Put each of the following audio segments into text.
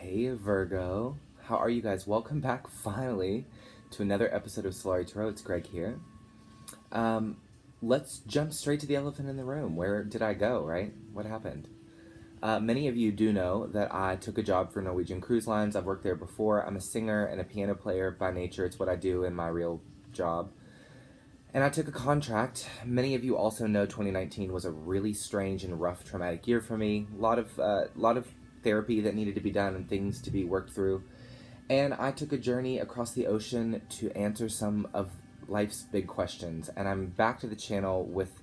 Hey Virgo, how are you guys? Welcome back finally to another episode of Solari Tarot. It's Greg here. Let's jump straight to the elephant in the room. Where did I go, right? What happened? Many of you do know that I took a job for Norwegian Cruise Lines. I've worked there before. I'm a singer and a piano player by nature. It's what I do in my real job. And I took a contract. Many of you also know 2019 was a really strange and rough, traumatic year for me. A lot of therapy that needed to be done and things to be worked through. And I took a journey across the ocean to answer some of life's big questions. And I'm back to the channel with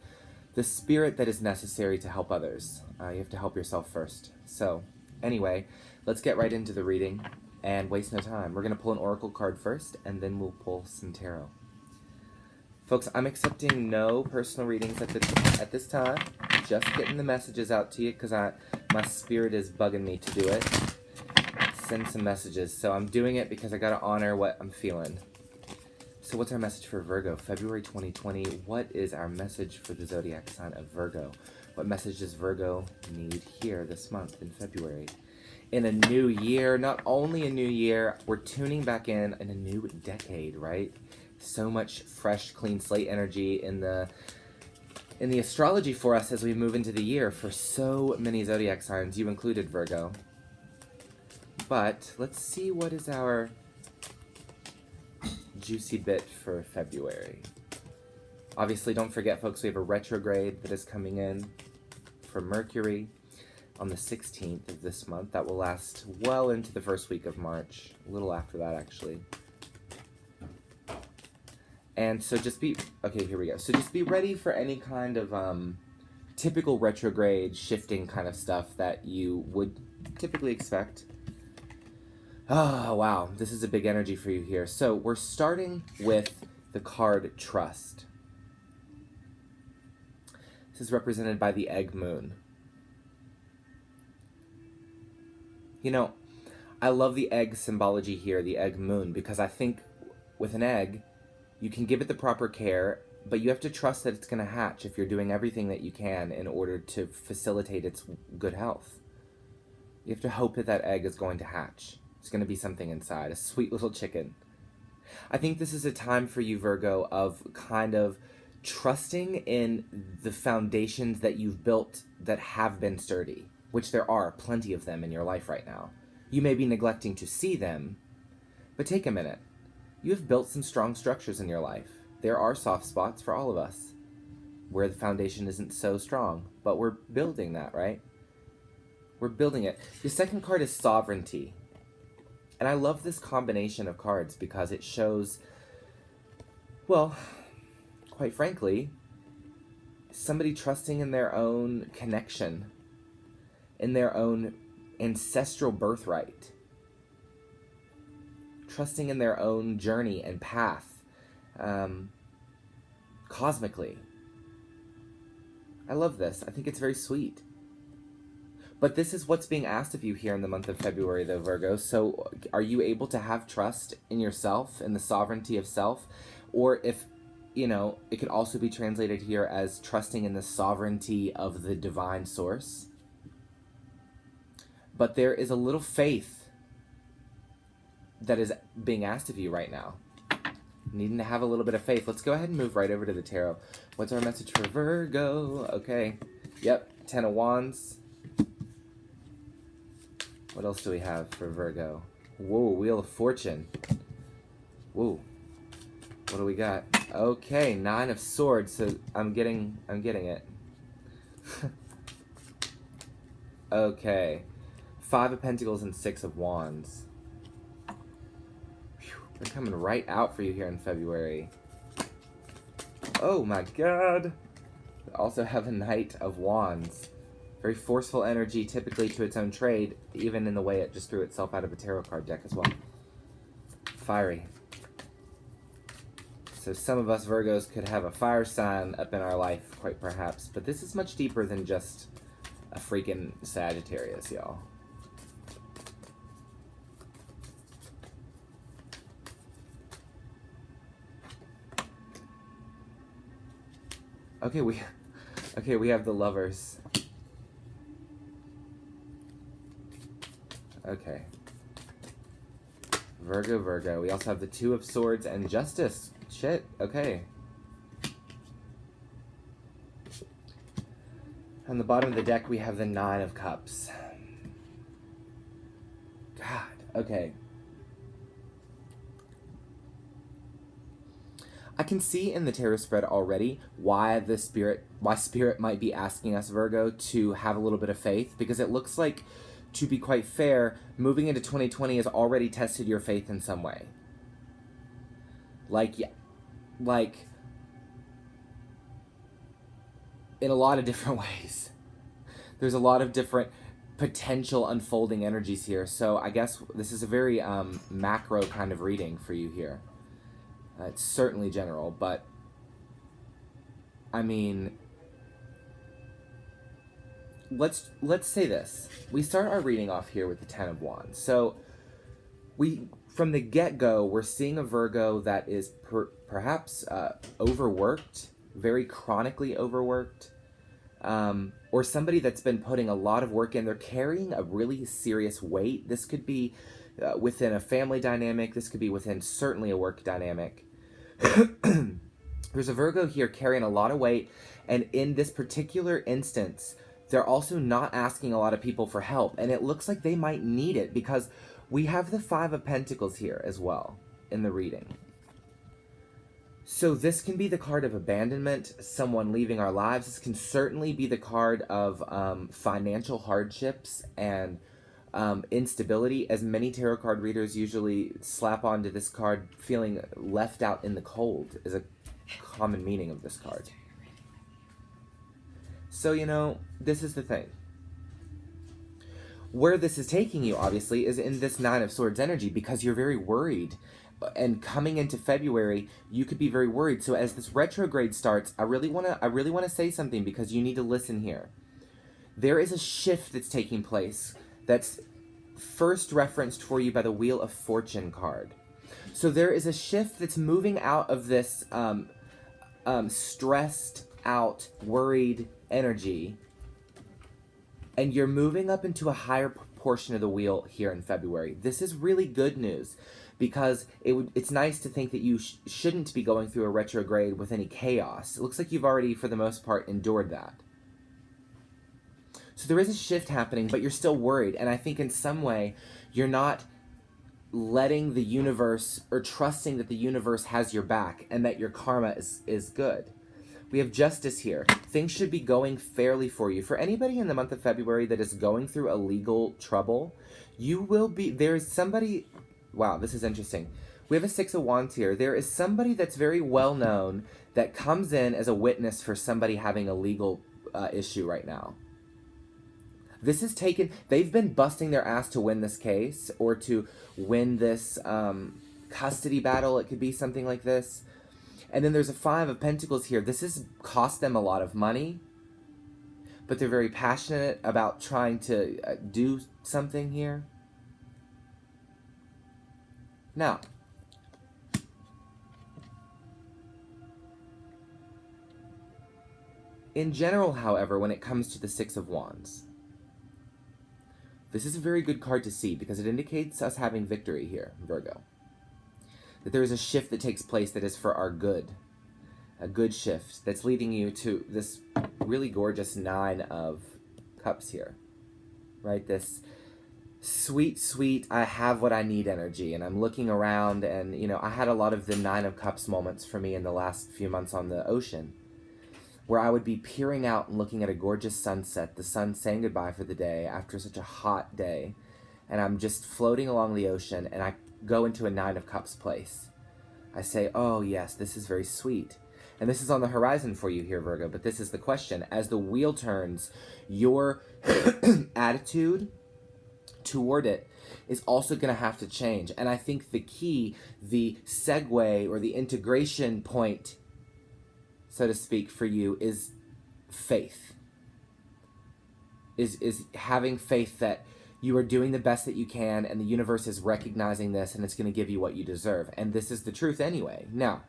the spirit that is necessary to help others. You have to help yourself first. So anyway, let's get right into the reading and waste no time. We're going to pull an oracle card first, and then we'll pull some tarot. Folks, I'm accepting no personal readings at this time. Just getting the messages out to you because my spirit is bugging me to do it. Send some messages. So I'm doing it because I got to honor what I'm feeling. So what's our message for Virgo? February 2020. What is our message for the zodiac sign of Virgo? What message does Virgo need here this month in February? In a new year, not only a new year, we're tuning back in a new decade, right? So much fresh, clean slate energy in the astrology for us as we move into the year for so many zodiac signs, you included, Virgo. But let's see what is our juicy bit for February. Obviously, don't forget, folks, we have a retrograde that is coming in for Mercury on the 16th of this month. That will last well into the first week of March, a little after that, actually. And so here we go. So just be ready for any kind of typical retrograde shifting kind of stuff that you would typically expect. Oh, wow. This is a big energy for you here. So we're starting with the card Trust. This is represented by the egg moon. You know, I love the egg symbology here, the egg moon, because I think with an egg, you can give it the proper care, but you have to trust that it's going to hatch if you're doing everything that you can in order to facilitate its good health. You have to hope that that egg is going to hatch. It's going to be something inside, a sweet little chicken. I think this is a time for you, Virgo, of kind of trusting in the foundations that you've built that have been sturdy, which there are plenty of them in your life right now. You may be neglecting to see them, but take a minute. You have built some strong structures in your life. There are soft spots for all of us where the foundation isn't so strong, but we're building that, right? We're building it. The second card is sovereignty. And I love this combination of cards because it shows, well, quite frankly, somebody trusting in their own connection, in their own ancestral birthright. Trusting in their own journey and path, cosmically. I love this. I think it's very sweet. But this is what's being asked of you here in the month of February, though, Virgo. So are you able to have trust in yourself, in the sovereignty of self? Or if, it could also be translated here as trusting in the sovereignty of the divine source. But there is a little faith that is being asked of you right now. Needing to have a little bit of faith. Let's go ahead and move right over to the tarot. What's our message for Virgo? Okay. Yep. 10 of Wands. What else do we have for Virgo? Whoa, Wheel of Fortune. Whoa. What do we got? Okay, 9 of Swords. So I'm getting it. Okay. 5 of Pentacles and 6 of Wands. They're coming right out for you here in February. Oh my god. We also have a Knight of Wands. Very forceful energy, typically to its own trade, even in the way it just threw itself out of a tarot card deck as well. Fiery. So some of us Virgos could have a fire sign up in our life, quite perhaps. But this is much deeper than just a freaking Sagittarius, y'all. Okay, we have the Lovers. Okay. Virgo, Virgo. We also have the Two of Swords and Justice. Shit, okay. On the bottom of the deck, we have the Nine of Cups. God, okay. I can see in the tarot spread already why Spirit might be asking us, Virgo, to have a little bit of faith, because it looks like, to be quite fair, moving into 2020 has already tested your faith in some way. Like, yeah, like, in a lot of different ways. There's a lot of different potential unfolding energies here. So I guess this is a very macro kind of reading for you here. It's certainly general, but I mean, let's say this. We start our reading off here with the Ten of Wands. So from the get-go, we're seeing a Virgo that is perhaps overworked, very chronically overworked, or somebody that's been putting a lot of work in. They're carrying a really serious weight. This could be within a family dynamic. This could be within certainly a work dynamic. There's a Virgo here carrying a lot of weight, and in this particular instance, they're also not asking a lot of people for help, and it looks like they might need it, because we have the Five of Pentacles here as well in the reading. So this can be the card of abandonment, someone leaving our lives. This can certainly be the card of financial hardships and instability, as many tarot card readers usually slap onto this card. Feeling left out in the cold is a common meaning of this card. So, you know, this is the thing. Where this is taking you, obviously, is in this Nine of Swords energy, because you're very worried. And coming into February, you could be very worried. So as this retrograde starts, I really want to say something, because you need to listen here. There is a shift that's taking place that's first referenced for you by the Wheel of Fortune card. So there is a shift that's moving out of this stressed out, worried energy, and you're moving up into a higher portion of the wheel here in February. This is really good news, because it's nice to think that you shouldn't be going through a retrograde with any chaos. It looks like you've already, for the most part, endured that. So there is a shift happening, but you're still worried. And I think in some way, you're not letting the universe, or trusting that the universe has your back and that your karma is good. We have Justice here. Things should be going fairly for you. For anybody in the month of February that is going through a legal trouble, you will be, there's somebody, wow, this is interesting. We have a Six of Wands here. There is somebody that's very well known that comes in as a witness for somebody having a legal issue right now. This is taken, they've been busting their ass to win this case, or to win this custody battle. It could be something like this. And then there's a Five of Pentacles here. This has cost them a lot of money, but they're very passionate about trying to do something here. Now, in general, however, when it comes to the Six of Wands, this is a very good card to see, because it indicates us having victory here, Virgo. That there is a shift that takes place that is for our good. A good shift that's leading you to this really gorgeous Nine of Cups here. Right? This sweet, sweet, I have what I need energy. And I'm looking around, and, you know, I had a lot of the Nine of Cups moments for me in the last few months on the ocean, where I would be peering out and looking at a gorgeous sunset, the sun saying goodbye for the day after such a hot day, and I'm just floating along the ocean, and I go into a Nine of Cups place. I say, oh yes, this is very sweet. And this is on the horizon for you here, Virgo, but this is the question. As the wheel turns, your attitude toward it is also going to have to change. And I think the key, the segue, or the integration point, so to speak, for you is faith. Is having faith that you are doing the best that you can, and the universe is recognizing this, and it's going to give you what you deserve. And this is the truth anyway. Now,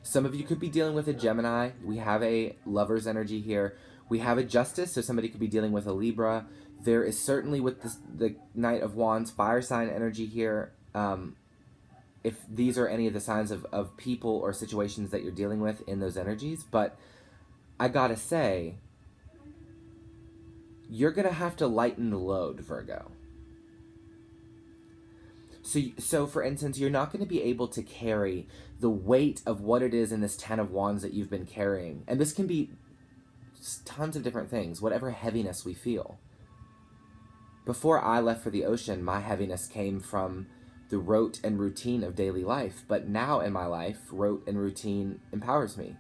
some of you could be dealing with a Gemini. We have a Lover's energy here. We have a Justice, so somebody could be dealing with a Libra. There is certainly, with the Knight of Wands, fire sign energy here. if these are any of the signs of people or situations that you're dealing with in those energies, but I gotta say, you're gonna have to lighten the load, Virgo. So for instance, you're not going to be able to carry the weight of what it is in this 10 of Wands that you've been carrying. And this can be tons of different things, whatever heaviness we feel. Before I left for the ocean, my heaviness came from the rote and routine of daily life. But now in my life, rote and routine empowers me.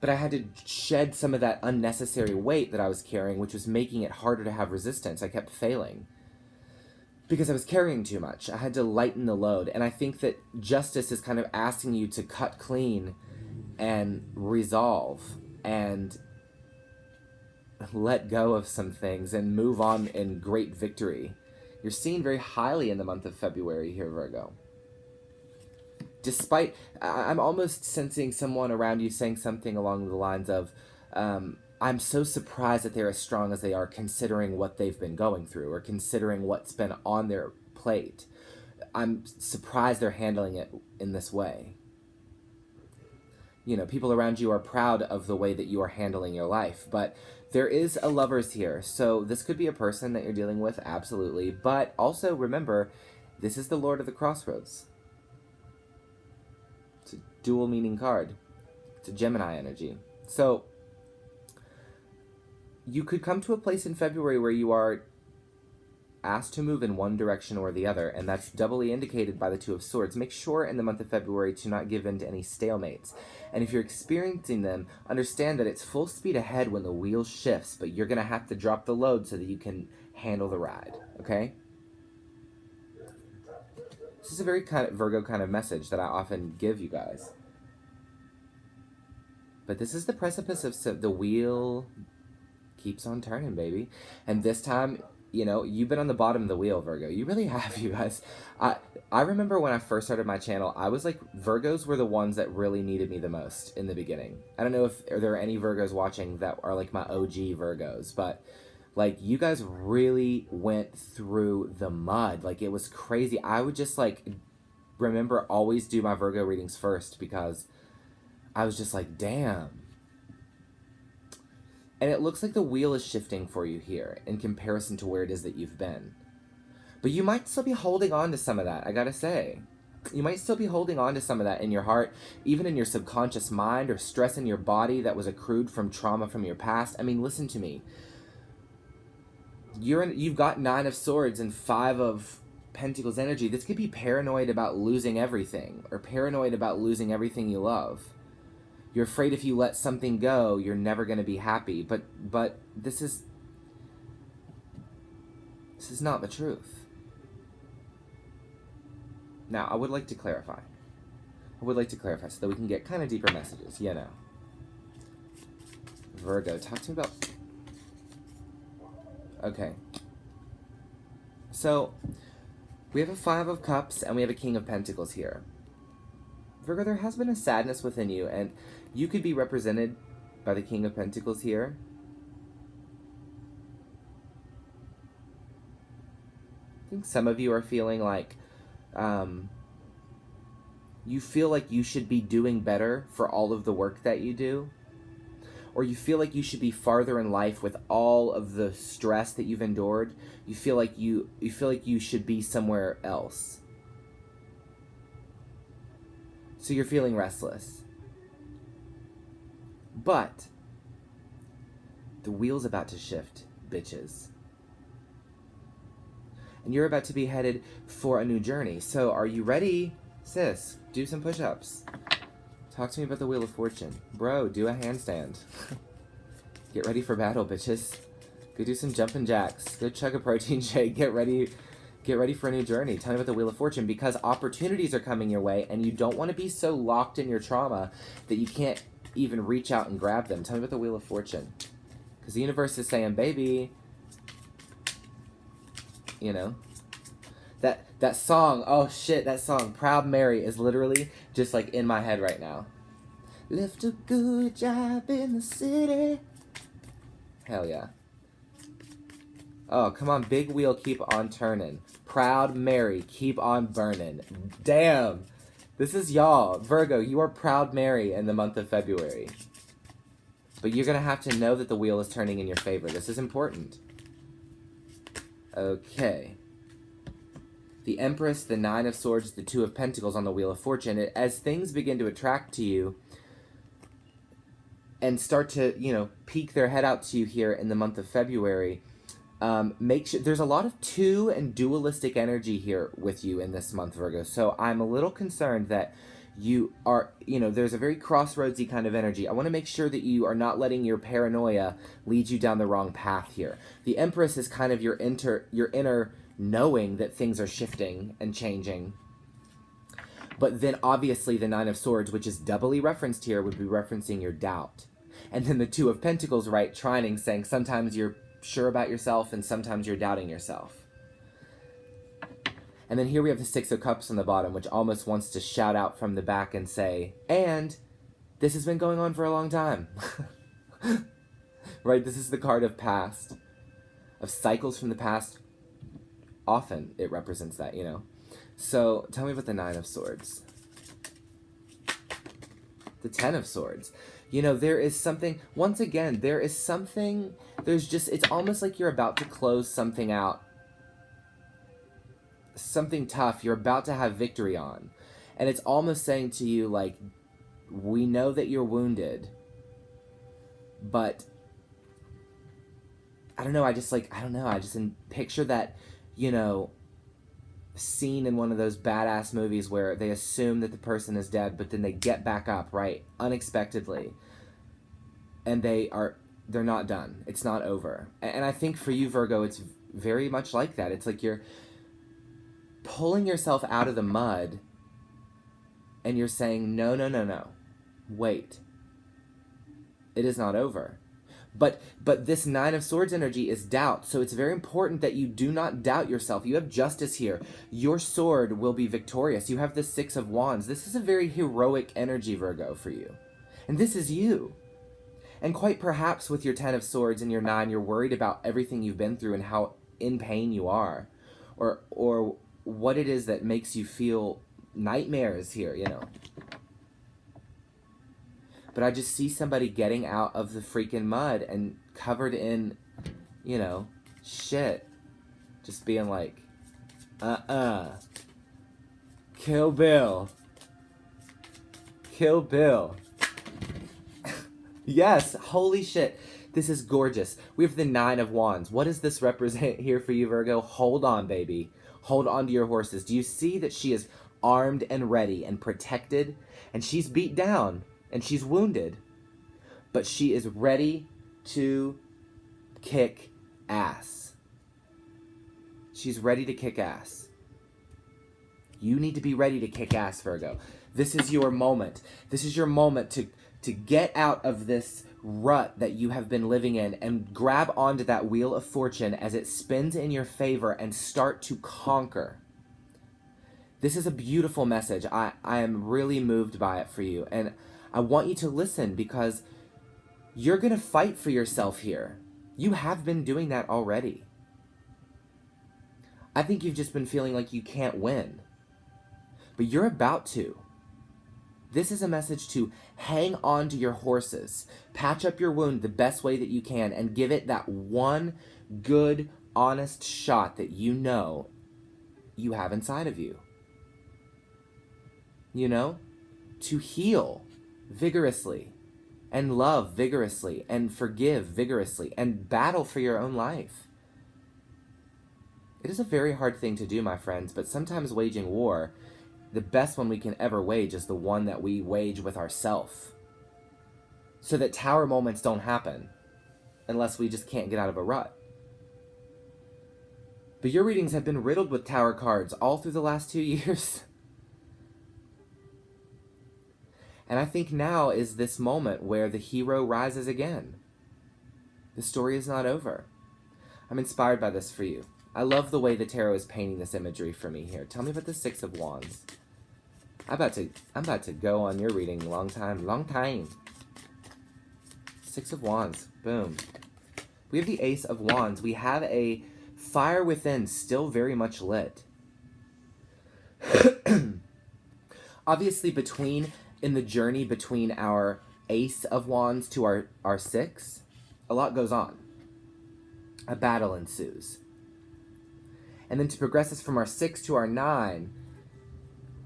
But I had to shed some of that unnecessary weight that I was carrying, which was making it harder to have resistance. I kept failing because I was carrying too much. I had to lighten the load. And I think that justice is kind of asking you to cut clean and resolve and let go of some things and move on in great victory. You're seen very highly in the month of February here, Virgo. Despite, I'm almost sensing someone around you saying something along the lines of, I'm so surprised that they're as strong as they are considering what they've been going through or considering what's been on their plate. I'm surprised they're handling it in this way. You know, people around you are proud of the way that you are handling your life, but there is a Lovers here. So this could be a person that you're dealing with, absolutely. But also remember, this is the Lord of the Crossroads. It's a dual meaning card. It's a Gemini energy. So you could come to a place in February where you are asked to move in one direction or the other, and that's doubly indicated by the Two of Swords. Make sure in the month of February to not give in to any stalemates. And if you're experiencing them, understand that it's full speed ahead when the wheel shifts, but you're going to have to drop the load so that you can handle the ride, okay? This is a very kind of Virgo kind of message that I often give you guys. But this is the precipice of the wheel keeps on turning, baby. And this time, you know, you've been on the bottom of the wheel, Virgo. You really have, you guys. I remember when I first started my channel, I was like, Virgos were the ones that really needed me the most in the beginning. I don't know if there are any Virgos watching that are like my OG Virgos, but like you guys really went through the mud. Like it was crazy. I would just like remember always do my Virgo readings first because I was just like, damn. And it looks like the wheel is shifting for you here in comparison to where it is that you've been. But you might still be holding on to some of that, I gotta say. You might still be holding on to some of that in your heart, even in your subconscious mind, or stress in your body that was accrued from trauma from your past. I mean, listen to me. You've got 9 of Swords and 5 of Pentacles energy. This could be paranoid about losing everything, or paranoid about losing everything you love. You're afraid if you let something go, you're never going to be happy. But this is not the truth. Now, I would like to clarify. so that we can get kind of deeper messages, you know. Virgo, talk to me about... Okay. So, we have a 5 of Cups and we have a King of Pentacles here. Virgo, there has been a sadness within you, and you could be represented by the King of Pentacles here. I think some of you are feeling like you feel like you should be doing better for all of the work that you do, or you feel like you should be farther in life with all of the stress that you've endured. You feel like you should be somewhere else. So you're feeling restless. But the wheel's about to shift, bitches. And you're about to be headed for a new journey. So are you ready, sis? Do some push-ups. Talk to me about the Wheel of Fortune. Bro, do a handstand. Get ready for battle, bitches. Go do some jumping jacks. Go chug a protein shake. Get ready for a new journey. Tell me about the Wheel of Fortune, because opportunities are coming your way and you don't want to be so locked in your trauma that you can't even reach out and grab them. Tell me about the Wheel of Fortune. Because the universe is saying, baby, you know, that song, oh shit, that song, Proud Mary, is literally just like in my head right now. Left a good job in the city. Hell yeah. Oh, come on, big wheel, keep on turning. Proud Mary, keep on burning. Damn. This is y'all. Virgo, you are Proud Mary in the month of February. But you're going to have to know that the wheel is turning in your favor. This is important. Okay. The Empress, the Nine of Swords, the Two of Pentacles on the Wheel of Fortune. As things begin to attract to you and start to, peek their head out to you here in the month of February, make sure there's a lot of two and dualistic energy here with you in this month, Virgo. So I'm a little concerned that you are, there's a very crossroadsy kind of energy. I want to make sure that you are not letting your paranoia lead you down the wrong path here. The Empress is kind of your inner knowing that things are shifting and changing. But then obviously the Nine of Swords, which is doubly referenced here, would be referencing your doubt. And then the Two of Pentacles, right, trining, saying sometimes you're sure about yourself and sometimes you're doubting yourself. And then here we have the Six of Cups on the bottom, which almost wants to shout out from the back and say, and this has been going on for a long time. Right, this is the card of past, of cycles from the past. Often it represents that, So tell me about the Nine of Swords. The Ten of Swords. There is something, once again, it's almost like you're about to close something out. Something tough you're about to have victory on. And it's almost saying to you, like, we know that you're wounded, but I just picture that, scene in one of those badass movies where they assume that the person is dead, but then they get back up, right, unexpectedly, and they're not done. It's not over. And I think for you, Virgo, it's very much like that. It's like you're pulling yourself out of the mud and you're saying, no, wait, it is not over. But this Nine of Swords energy is doubt, so it's very important that you do not doubt yourself. You have justice here. Your sword will be victorious. You have the Six of Wands. This is a very heroic energy, Virgo, for you. And this is you. And quite perhaps with your Ten of Swords and your Nine, you're worried about everything you've been through and how in pain you are. Or what it is that makes you feel nightmares here, But I just see somebody getting out of the freaking mud and covered in, shit. Just being like, Kill Bill. Kill Bill. Yes, holy shit. This is gorgeous. We have the Nine of Wands. What does this represent here for you, Virgo? Hold on, baby. Hold on to your horses. Do you see that she is armed and ready and protected? And she's beat down. And she's wounded, but she is ready to kick ass. She's ready to kick ass. You need to be ready to kick ass, Virgo. This is your moment. This is your moment to get out of this rut that you have been living in and grab onto that Wheel of Fortune as it spins in your favor and start to conquer. This is a beautiful message. I am really moved by it for you. And I want you to listen because you're going to fight for yourself here. You have been doing that already. I think you've just been feeling like you can't win. But you're about to. This is a message to hang on to your horses, patch up your wound the best way that you can, and give it that one good, honest shot that you know you have inside of you. To heal vigorously and love vigorously and forgive vigorously and battle for your own life. It is a very hard thing to do, my friends, but sometimes waging war, the best one we can ever wage is the one that we wage with ourselves, so that tower moments don't happen unless we just can't get out of a rut. But your readings have been riddled with tower cards all through the last 2 years. And I think now is this moment where the hero rises again. The story is not over. I'm inspired by this for you. I love the way the tarot is painting this imagery for me here. Tell me about the Six of Wands. I'm about to go on your reading long time. Six of Wands. Boom. We have the Ace of Wands. We have a Fire within, still very much lit. Obviously, in the journey between our Ace of Wands to our Six, a lot goes on. A battle ensues. And then to progress us from our 6 to our 9,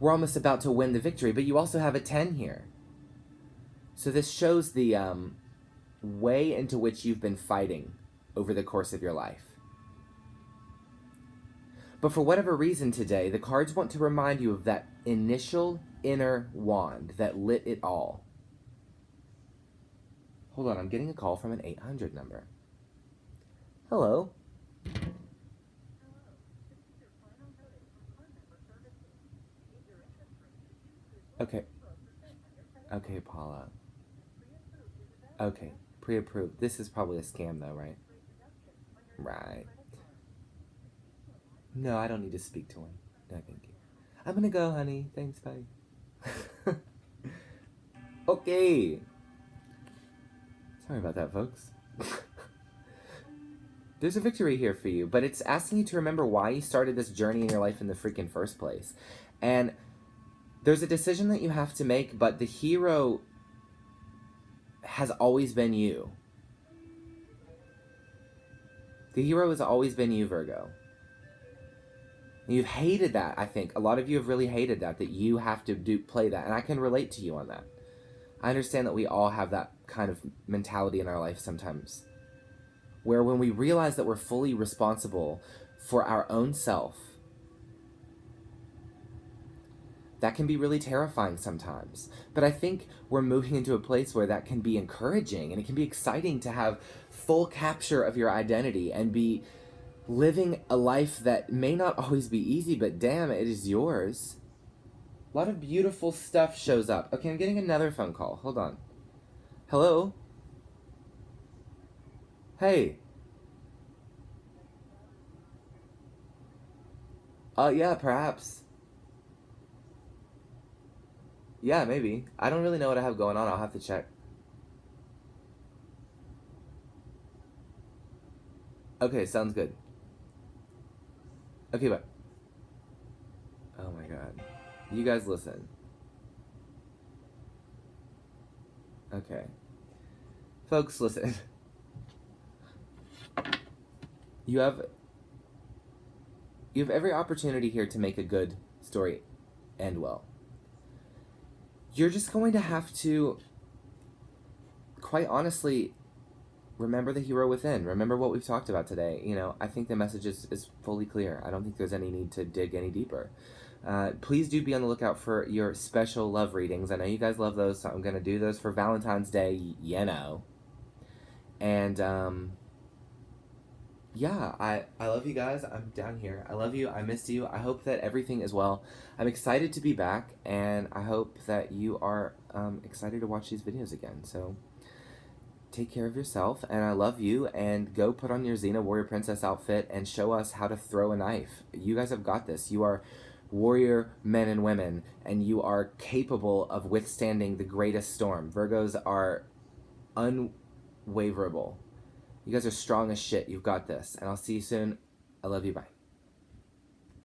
we're almost about to win the victory, but you also have a 10 here. So this shows the way into which you've been fighting over the course of your life. But for whatever reason today, the cards want to remind you of that initial inner wand that lit it all. Hold on, I'm getting a call from an 800 number. Hello. Okay. Okay, Paula. Okay, pre-approved. This is probably a scam though, right? Right. No, I don't need to speak to him. No, thank you. I'm gonna go, honey. Thanks, bye. Okay. Sorry about that, folks. There's a victory here for you, but it's asking you to remember why you started this journey in your life in the freaking first place. And there's a decision that you have to make, but the hero has always been you. The hero has always been you, Virgo. And you've hated that, I think. A lot of you have really hated that you have to play that. And I can relate to you on that. I understand that we all have that kind of mentality in our life sometimes. Where when we realize that we're fully responsible for our own self, that can be really terrifying sometimes. But I think we're moving into a place where that can be encouraging and it can be exciting to have full capture of your identity and be living a life that may not always be easy, but damn, it is yours. A lot of beautiful stuff shows up. Okay, I'm getting another phone call. Hold on. Hello? Hey. Yeah, perhaps. Yeah, maybe. I don't really know what I have going on. I'll have to check. Okay, sounds good. Okay, bye. Oh my god. You guys listen. Okay. Folks, listen. You have every opportunity here to make a good story end well. You're just going to have to, quite honestly, remember the hero within. Remember what we've talked about today. You know, I think the message is fully clear. I don't think there's any need to dig any deeper. Please do be on the lookout for your special love readings. I know you guys love those, so I'm going to do those for Valentine's Day, you know. And, yeah, I love you guys. I'm down here. I love you. I missed you. I hope that everything is well. I'm excited to be back, and I hope that you are excited to watch these videos again. So take care of yourself, and I love you, and go put on your Xena Warrior Princess outfit and show us how to throw a knife. You guys have got this. You are warrior men and women, and you are capable of withstanding the greatest storm. Virgos are unwaverable. You guys are strong as shit. You've got this. And I'll see you soon. I love you. Bye.